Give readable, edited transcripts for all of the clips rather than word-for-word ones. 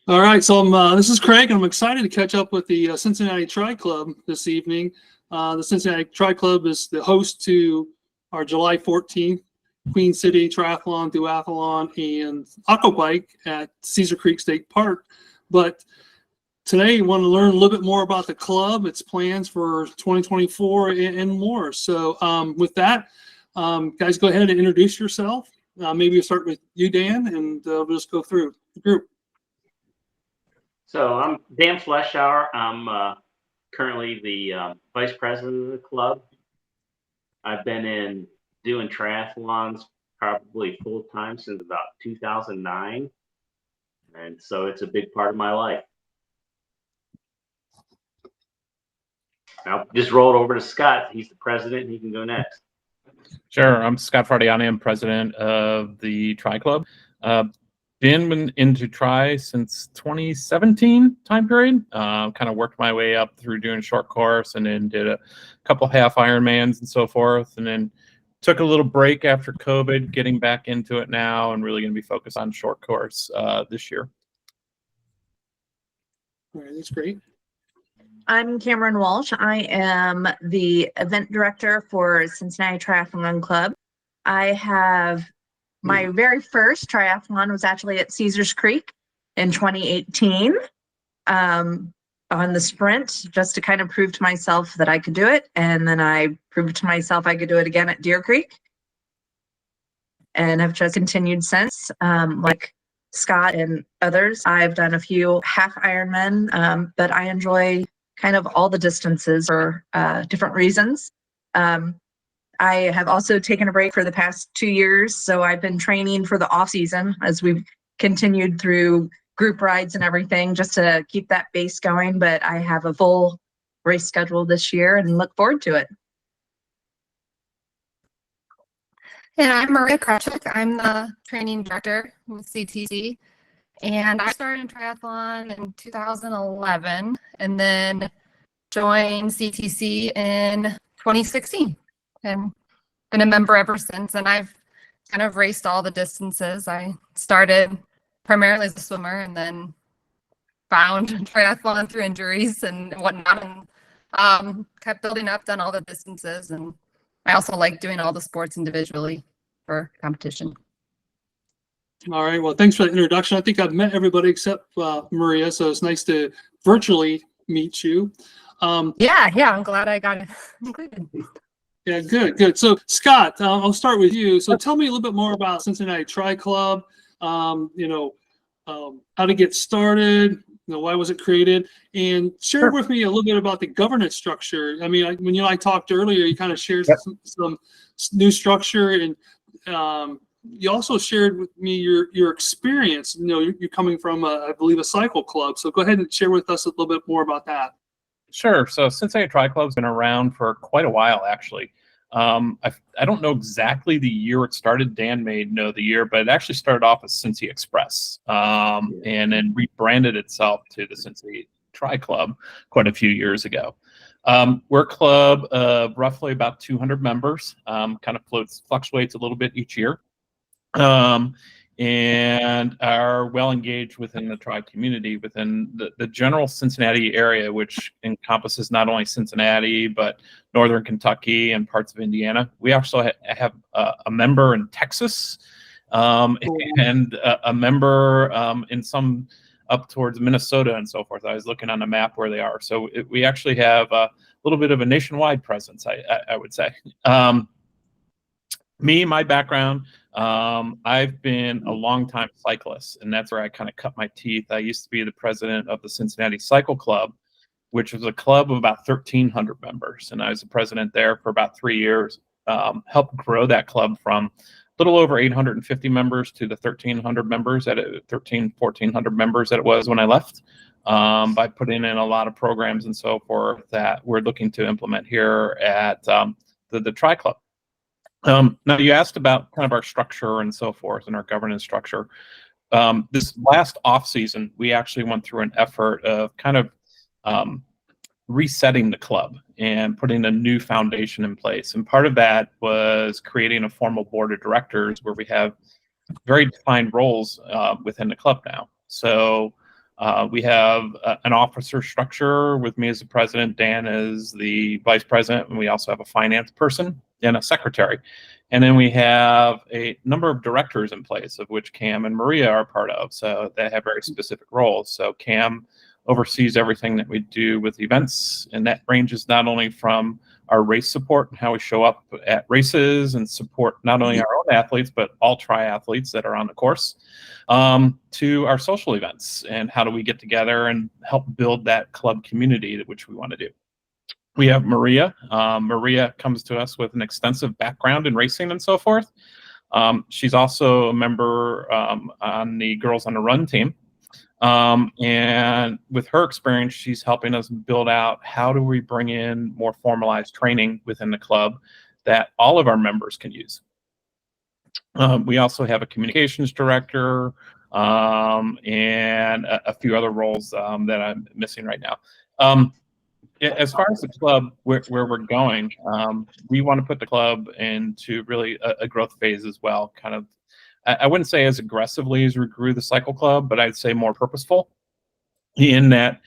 All right, so this is Craig, and I'm excited to catch up with the Cincinnati Tri Club this evening. The Cincinnati Tri Club is the host to our July 14th Queen City Triathlon, Duathlon, and Aquabike at Cedar Creek State Park. But today, we want to learn a little bit more about the club, its plans for 2024, and more. So with that, guys, go ahead and introduce yourself. Maybe we'll start with you, Dan, and we'll just go through the group. So I'm Dan Fleschauer. I'm currently the vice president of the club. I've been doing triathlons probably full time since about 2009. And so it's a big part of my life. I'll just roll it over to Scott. He's the president, and he can go next. Sure. I'm Scott Fardiani. I'm president of the Tri Club. Been into Tri since 2017 time period. Kind of worked my way up through doing short course, and then did a couple half Ironmans and so forth, and then took a little break after COVID, getting back into it now, and really going to be focused on short course this year. All right, that's great. I'm Cameron Walsh. I am the event director for Cincinnati Triathlon Club. I have my very first triathlon was actually at Cedars Creek in 2018 on the sprint, just to kind of prove to myself that I could do it. And then I proved to myself I could do it again at Deer Creek. And have just continued since. Like Scott and others, I've done a few half Ironman, but I enjoy kind of all the distances for different reasons. I have also taken a break for the past 2 years, so I've been training for the off season as we've continued through group rides and everything, just to keep that base going. But I have a full race schedule this year and look forward to it. And I'm Maria Krawczyk. I'm the training director with CTC. And I started in triathlon in 2011 and then joined CTC in 2016 and been a member ever since. And I've kind of raced all the distances. I started primarily as a swimmer and then found triathlon through injuries and whatnot, and kept building up, done all the distances. And I also like doing all the sports individually for competition. All right. Well, thanks for the introduction. I think I've met everybody except Maria, so it's nice to virtually meet you. Yeah, I'm glad I got included. Yeah, good. So, Scott, I'll start with you. So, tell me a little bit more about Cincinnati Tri Club. How to get started. Why was it created? And share with me a little bit about the governance structure. I mean, when you and I talked earlier, you kind of shared some new structure, and you also shared with me your experience. You're coming from, I believe, a cycle club. So go ahead and share with us a little bit more about that. Sure. So Cincinnati Tri Club's been around for quite a while, actually. I don't know exactly the year it started. Dan may know the year, but it actually started off as Cincy Express, and then rebranded itself to the Cincinnati Tri Club quite a few years ago. We're a club of roughly about 200 members, kind of fluctuates a little bit each year. And are well engaged within the tri community, within the general Cincinnati area, which encompasses not only Cincinnati, but northern Kentucky and parts of Indiana. We also have a member in Texas, and a member in some up towards Minnesota and so forth. I was looking on the map where they are. So we actually have a little bit of a nationwide presence, I would say. My background, I've been a longtime cyclist, and that's where I kind of cut my teeth. I used to be the president of the Cincinnati Cycle Club, which was a club of about 1,300 members. And I was the president there for about 3 years, helped grow that club from a little over 850 members to the 1,300 members, 1,400 members that it was when I left, by putting in a lot of programs and so forth that we're looking to implement here at the Tri Club. Now, you asked about kind of our structure and so forth and our governance structure. This last off season, we actually went through an effort of kind of resetting the club and putting a new foundation in place. And part of that was creating a formal board of directors where we have very defined roles within the club now. So We have an officer structure with me as the president, Dan as the vice president, and we also have a finance person and a secretary. And then we have a number of directors in place, of which Cam and Maria are part of. So they have very specific roles. So Cam oversees everything that we do with events, and that ranges not only from our race support and how we show up at races and support not only our own athletes, but all triathletes that are on the course, to our social events and how do we get together and help build that club community, which we want to do. We have Maria. Maria comes to us with an extensive background in racing and so forth. She's also a member on the Girls on the Run team. And with her experience, she's helping us build out how do we bring in more formalized training within the club that all of our members can use. We also have a communications director and a few other roles that I'm missing right now. As far as the club, where we're going, we want to put the club into really a growth phase as well. Kind of, I wouldn't say as aggressively as we grew the cycle club, but I'd say more purposeful in that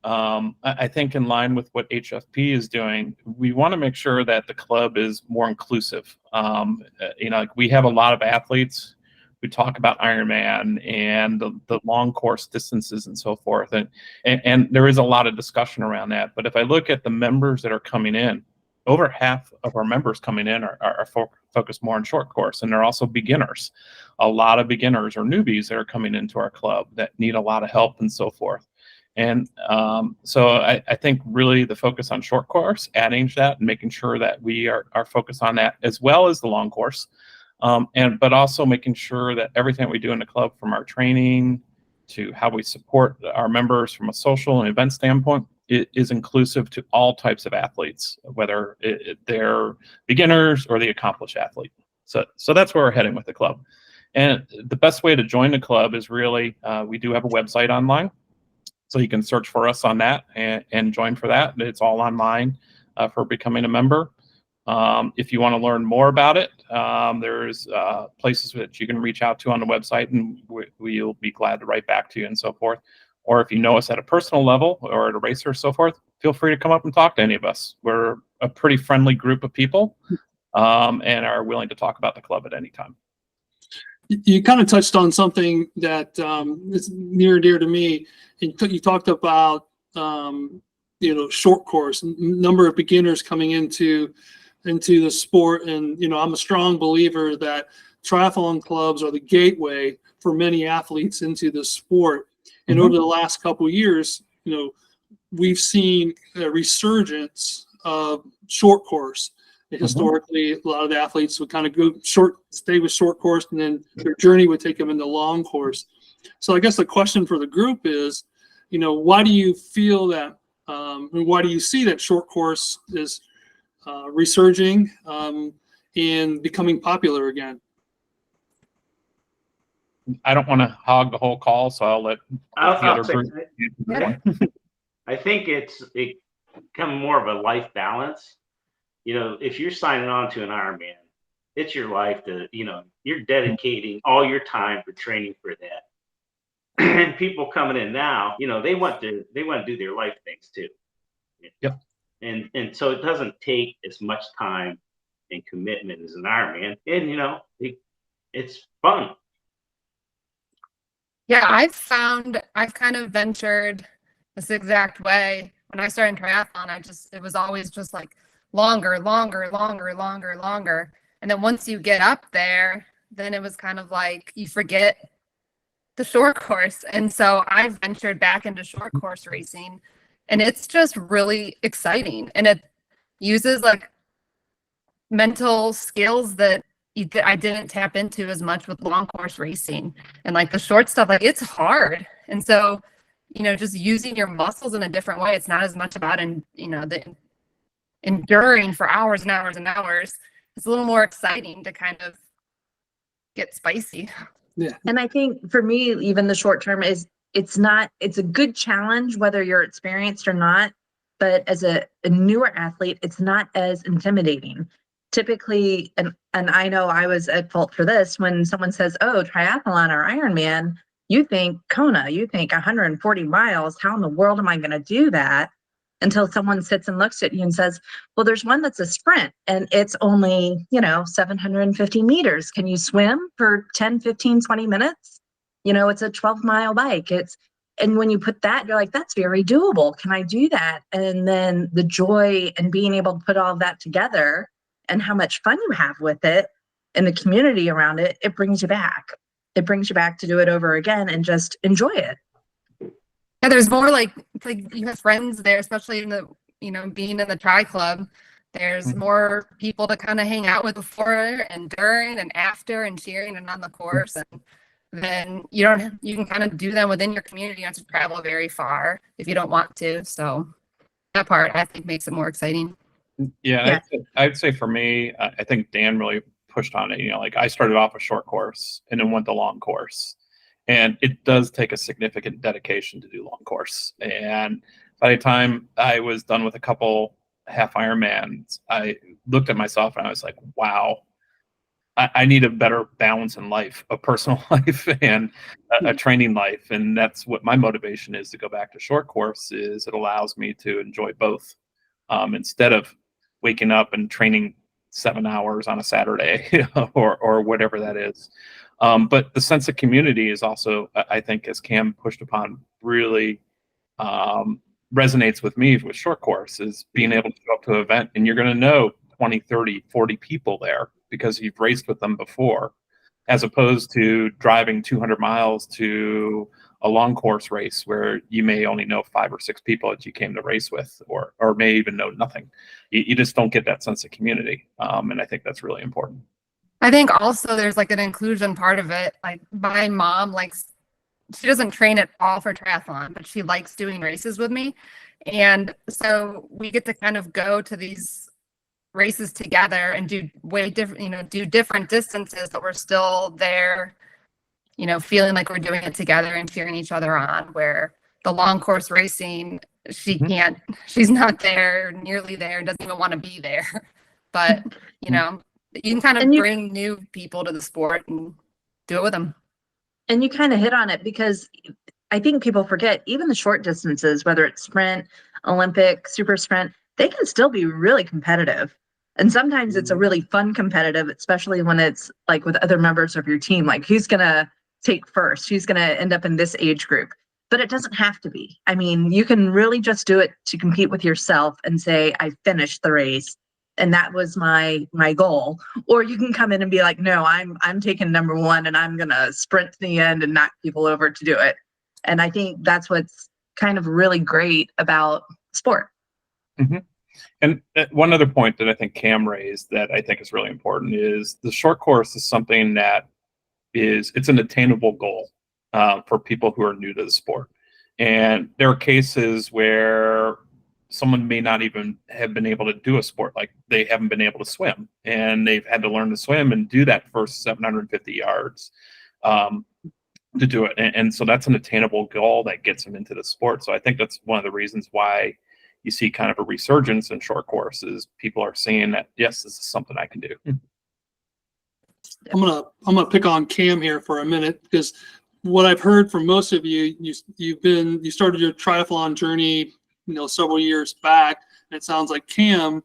I think in line with what HFP is doing, we want to make sure that the club is more inclusive. Like we have a lot of athletes who talk about Ironman and the long course distances and so forth. And there is a lot of discussion around that. But if I look at the members that are coming in, over half of our members coming in are focused more on short course, and they're also beginners. A lot of beginners or newbies that are coming into our club that need a lot of help and so forth. And so I think really the focus on short course, adding to that and making sure that we are focused on that as well as the long course. But also making sure that everything we do in the club, from our training to how we support our members from a social and event standpoint, is inclusive to all types of athletes, whether they're beginners or the accomplished athlete. So that's where we're heading with the club. And the best way to join the club is really, we do have a website online. So you can search for us on that and join for that. It's all online for becoming a member. If you want to learn more about it, there's places that you can reach out to on the website, and we'll be glad to write back to you and so forth. Or if you know us at a personal level or at a racer or so forth, feel free to come up and talk to any of us. We're a pretty friendly group of people and are willing to talk about the club at any time. You kind of touched on something that is near and dear to me. You talked about short course, number of beginners coming into the sport, and I'm a strong believer that triathlon clubs are the gateway for many athletes into the sport. And over the last couple of years, we've seen a resurgence of short course. Historically, a lot of the athletes would kind of stay with short course, and then their journey would take them into long course. So I guess the question for the group is, why do you feel that, and why do you see that short course is resurging and becoming popular again? I don't want to hog the whole call, so I'll let the other group. I think it's become more of a life balance. If you're signing on to an Ironman, it's your life to, you're dedicating all your time for training for that. And people coming in now, they want to do their life things too. Yep. And so it doesn't take as much time and commitment as an Ironman, and it's fun. Yeah, I've kind of ventured this exact way. When I started triathlon, it was always just like longer. And then once you get up there, then it was kind of like you forget the short course. And so I've ventured back into short course racing, and it's just really exciting. And it uses like mental skills that I didn't tap into as much with long course racing. And like the short stuff, like it's hard. And so, just using your muscles in a different way. It's not as much about, the enduring for hours and hours and hours. It's a little more exciting to kind of get spicy. Yeah. And I think for me, even the short term it's a good challenge, whether you're experienced or not, but as a newer athlete, it's not as intimidating. Typically, and I know I was at fault for this, when someone says, oh, triathlon or Ironman, you think Kona, you think 140 miles, how in the world am I going to do that? Until someone sits and looks at you and says, well, there's one that's a sprint and it's only, 750 meters. Can you swim for 10, 15, 20 minutes? It's a 12-mile bike. And when you put that, you're like, that's very doable. Can I do that? And then the joy and being able to put all of that together and how much fun you have with it and the community around it, it brings you back. It brings you back to do it over again and just enjoy it. Yeah, there's more like you have friends there, especially in the, being in the tri club. There's more people to kind of hang out with before and during and after and cheering and on the course. And then you can kind of do them within your community. You don't have to travel very far if you don't want to. So that part I think makes it more exciting. Yeah, I'd say for me, I think Dan really pushed on it. Like I started off a short course and then went to long course. And it does take a significant dedication to do long course. And by the time I was done with a couple half Ironmans, I looked at myself and I was like, wow, I need a better balance in life, a personal life and a training life. And that's what my motivation is to go back to short course. Is it allows me to enjoy both instead of waking up and training 7 hours on a Saturday or whatever that is. But the sense of community is also, I think, as Cam pushed upon, really resonates with me with short course, is being able to go up to an event and you're going to know 20, 30, 40 people there because you've raced with them before, as opposed to driving 200 miles to a long course race where you may only know 5 or 6 people that you came to race with, or may even know nothing. You just don't get that sense of community. And I think that's really important. I think also there's like an inclusion part of it. Like my mom she doesn't train at all for triathlon, but she likes doing races with me. And so we get to kind of go to these races together and do way different, do different distances, but we're still there, feeling like we're doing it together and cheering each other on. Where the long course racing, she's not there, nearly there, doesn't even want to be there. But, you can kind of bring new people to the sport and do it with them. And you kind of hit on it, because I think people forget even the short distances, whether it's sprint, Olympic, super sprint, they can still be really competitive. And sometimes it's a really fun competitive, especially when it's like with other members of your team, like who's going to take first, who's going to end up in this age group. But it doesn't have to be. I mean, you can really just do it to compete with yourself and say, I finished the race. And that was my goal. Or you can come in and be like, no, I'm taking number one and I'm gonna sprint to the end and knock people over to do it. And I think that's what's kind of really great about sport. Mm-hmm. And one other point that I think Cam raised that I think is really important is the short course is something that it's an attainable goal for people who are new to the sport. And there are cases where someone may not even have been able to do a sport, like they haven't been able to swim and they've had to learn to swim and do that first 750 yards to do it. And so that's an attainable goal that gets them into the sport. So I think that's one of the reasons why you see kind of a resurgence in short courses. People are seeing that, yes, this is something I can do. I'm gonna pick on Cam here for a minute, because what I've heard from most of you, you started your triathlon journey several years back. And it sounds like Cam,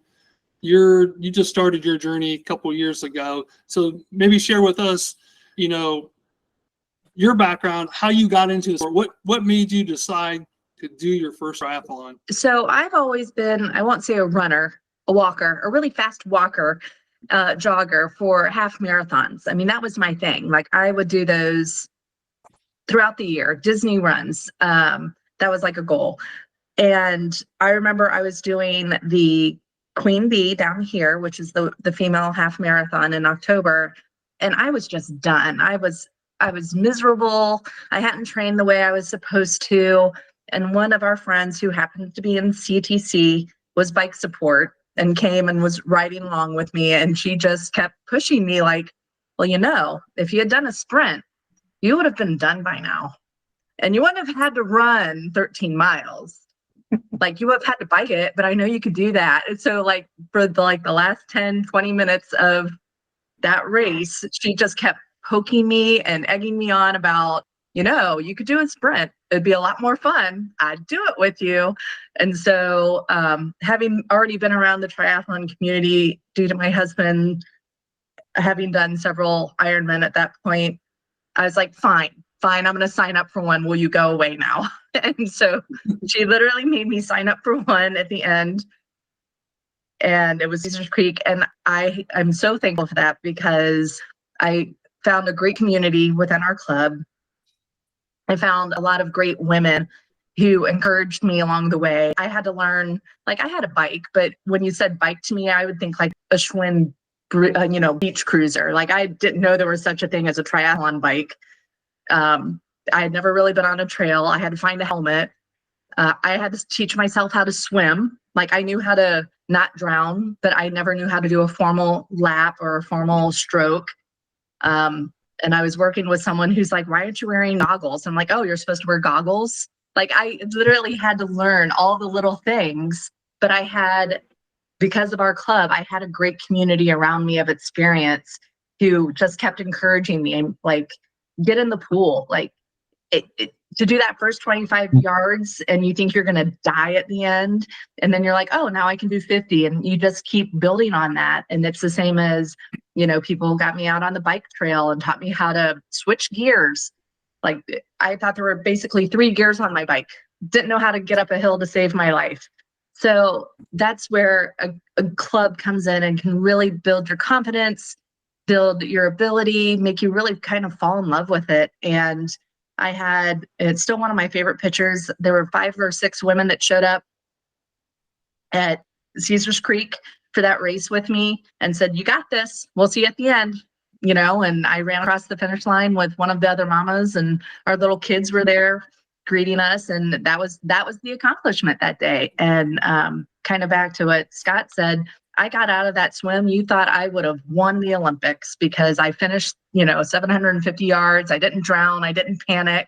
you just started your journey a couple of years ago. So maybe share with us, your background, how you got into this, or what made you decide to do your first triathlon? So I've always been, I won't say a runner, a walker, a really fast walker, jogger for half marathons. I mean, that was my thing. Like I would do those throughout the year, Disney runs. That was like a goal. And I remember I was doing the Queen Bee down here, which is the female half marathon in October. And I was just done. I was miserable. I hadn't trained the way I was supposed to. And one of our friends who happened to be in CTC was bike support and came and was riding along with me. And she just kept pushing me like, well, if you had done a sprint, you would have been done by now. And you wouldn't have had to run 13 miles. Like you would have had to bike it, but I know you could do that. And so like for the last 10, 20 minutes of that race, she just kept poking me and egging me on about you could do a sprint. It'd be a lot more fun. I'd do it with you. And so having already been around the triathlon community due to my husband having done several Ironman at that point, I was like, fine, I'm going to sign up for one. Will you go away now? And so she literally made me sign up for one at the end. And it was Caesars Creek. And I'm so thankful for that, because I found a great community within our club. I found a lot of great women who encouraged me along the way. I had to learn, like, I had a bike, but when you said bike to me, I would think like a Schwinn, beach cruiser. Like, I didn't know there was such a thing as a triathlon bike. I had never really been on a trail. I had to find a helmet. I had to teach myself how to swim. Like, I knew how to not drown, but I never knew how to do a formal lap or a formal stroke. And I was working with someone who's like, why aren't you wearing goggles? I'm like, oh, you're supposed to wear goggles. Like, I literally had to learn all the little things, but because of our club, I had a great community around me of experience who just kept encouraging me, and like, get in the pool. Like, to do that first 25 yards and you think you're going to die at the end, and then you're like, oh, now I can do 50, and you just keep building on that. And it's the same as, people got me out on the bike trail and taught me how to switch gears. Like, I thought there were basically 3 gears on my bike. Didn't know how to get up a hill to save my life. So that's where a club comes in and can really build your confidence, build your ability, make you really kind of fall in love with it. And it's still one of my favorite pictures. There were 5 or 6 women that showed up at Caesars Creek for that race with me and said, you got this, we'll see you at the end, and I ran across the finish line with one of the other mamas, and our little kids were there greeting us. And that was the accomplishment that day. And kind of back to what Scott said, I got out of that swim. You thought I would have won the Olympics, because I finished, 750 yards. I didn't drown. I didn't panic.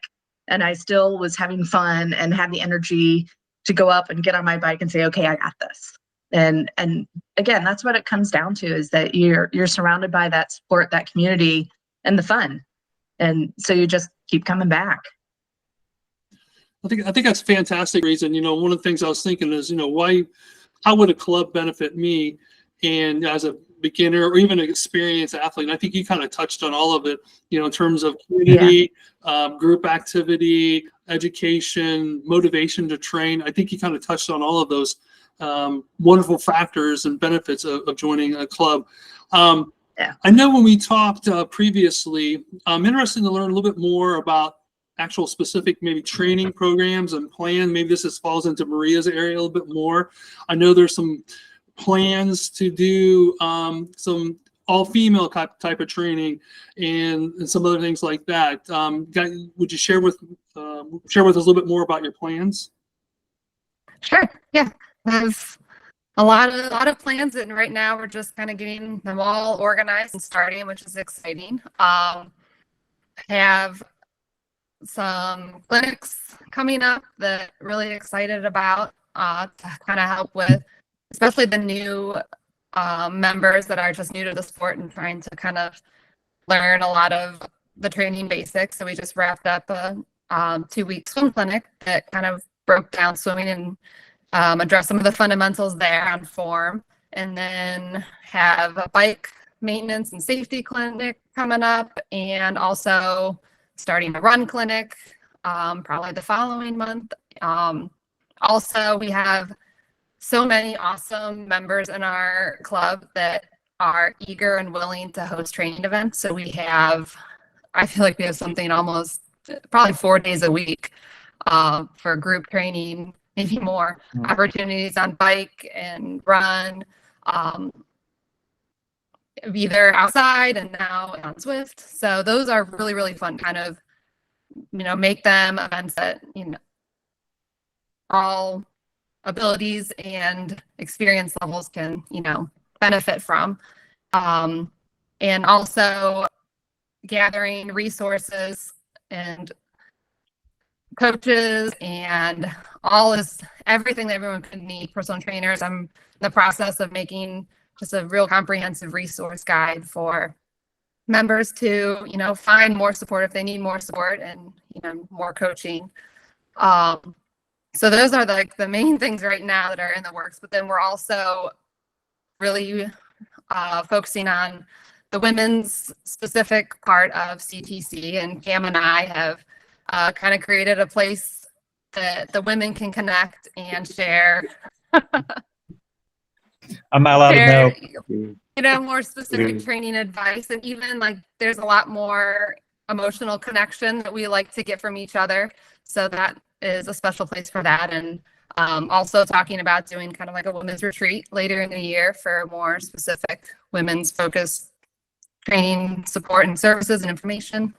And I still was having fun and had the energy to go up and get on my bike and say, okay, I got this. And again, that's what it comes down to, is that you're surrounded by that support, that community, and the fun. And so you just keep coming back. I think that's a fantastic reason. One of the things I was thinking is, how would a club benefit me? And as a beginner or even an experienced athlete, and I think you kind of touched on all of it, in terms of community, group activity, education, motivation to train. I think you kind of touched on all of those wonderful factors and benefits of joining a club. I know when we talked previously, I'm interested to learn a little bit more about actual specific maybe training programs and plan. Maybe this falls into Maria's area a little bit more. I know there's some plans to do some all-female type of training and some other things like that. Would you share with us a little bit more about your plans? Sure. Yeah. There's a lot of plans, and right now we're just kind of getting them all organized and starting, which is exciting. Have some clinics coming up that really excited about to kind of help with, especially the new members that are just new to the sport and trying to kind of learn a lot of the training basics. So we just wrapped up a 2-week swim clinic that kind of broke down swimming and addressed some of the fundamentals there on form, and then have a bike maintenance and safety clinic coming up, and also starting a run clinic probably the following month. Also, we have so many awesome members in our club that are eager and willing to host training events. So I feel like we have something almost probably 4 days a week for group training, maybe more opportunities on bike and run, either outside and now on Zwift. So those are really, really fun, kind of, make them events that, all abilities and experience levels can, benefit from. And also gathering resources and coaches and everything that everyone could need, personal trainers. I'm in the process of making just a real comprehensive resource guide for members to, find more support if they need more support and, more coaching. So those are like the main things right now that are in the works, but then we're also really focusing on the women's specific part of CTC, and Cam and I have kind of created a place that the women can connect and share. I'm not allowed to know. More specific training advice, and even like there's a lot more emotional connection that we like to get from each other. So that is a special place for that. And also talking about doing kind of like a women's retreat later in the year for more specific women's focused training, support, and services and information.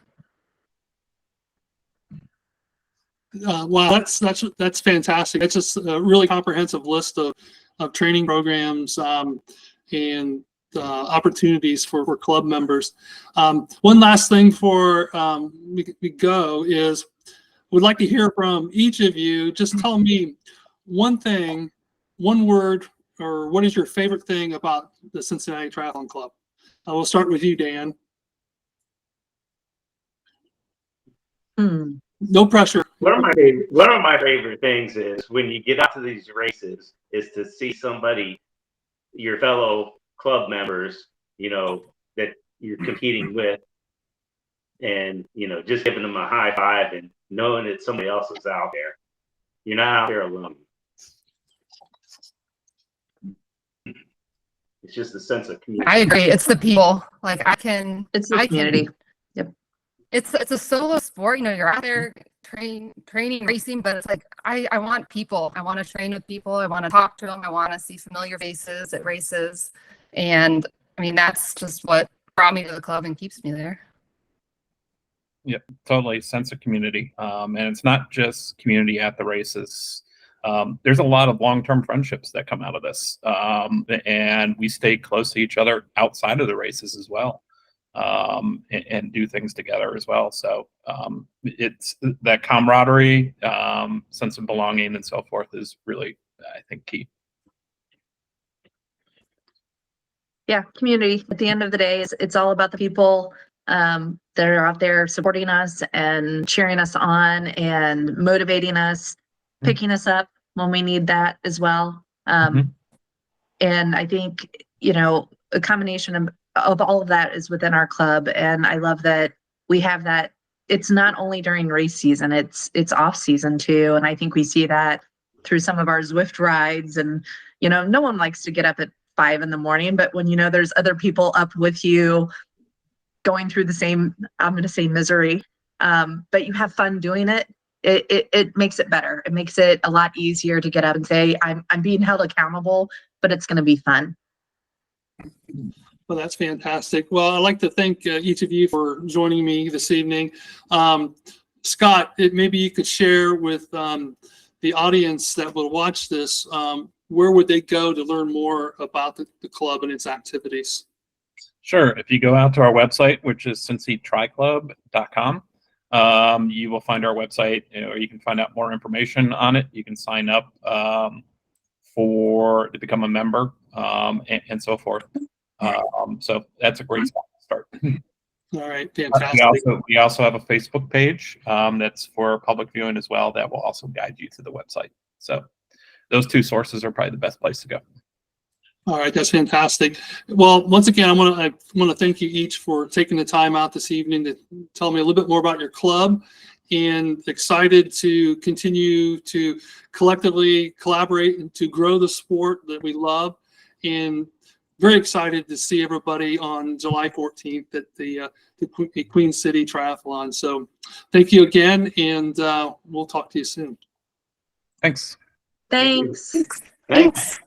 Wow, that's fantastic. It's just a really comprehensive list of training programs and opportunities for club members. One last thing before we go is we'd like to hear from each of you. Just tell me one thing, one word, or what is your favorite thing about the Cincinnati Triathlon Club? We'll start with you, Dan. No pressure. One of my favorite things is when you get out to these races is to see somebody, your fellow club members, that you're competing with, and just giving them a high five and knowing that somebody else is out there. You're not out there alone. It's just a sense of community. I agree. It's the people. Like It's the community. Yep. It's a solo sport. You're out there training, racing, but it's like I want people. I want to train with people. I want to talk to them. I want to see familiar faces at races, and I mean that's just what brought me to the club and keeps me there. Yeah, totally. Sense of community. And it's not just community at the races. There's a lot of long-term friendships that come out of this. And we stay close to each other outside of the races as well, and do things together as well. So it's that camaraderie, sense of belonging and so forth is really, I think, key. Yeah, community. At the end of the day, it's all about the people that are out there supporting us and cheering us on and motivating us, picking us up when we need that as well. And I think, a combination of all of that is within our club. And I love that we have that. It's not only during race season, it's off season too. And I think we see that through some of our Zwift rides. And, no one likes to get up at 5 a.m, but when there's other people up with you going through the same, I'm going to say misery, but you have fun doing it. It makes it better. It makes it a lot easier to get up and say, I'm being held accountable, but it's going to be fun. Well, that's fantastic. Well, I'd like to thank each of you for joining me this evening. Scott, maybe you could share with the audience that will watch this, where would they go to learn more about the club and its activities? Sure. If you go out to our website, which is cincytriclub.com, you will find our website, or you can find out more information on it. You can sign up to become a member, and so forth. So that's a great spot to start. All right, fantastic. We also have a Facebook page that's for public viewing as well. That will also guide you to the website. So those two sources are probably the best place to go. All right, that's fantastic. Well, once again, I want to thank you each for taking the time out this evening to tell me a little bit more about your club, and excited to continue to collectively collaborate and to grow the sport that we love, and very excited to see everybody on July 14th at the Queen City Triathlon. So thank you again, and we'll talk to you soon. Thanks. Thanks. Thanks.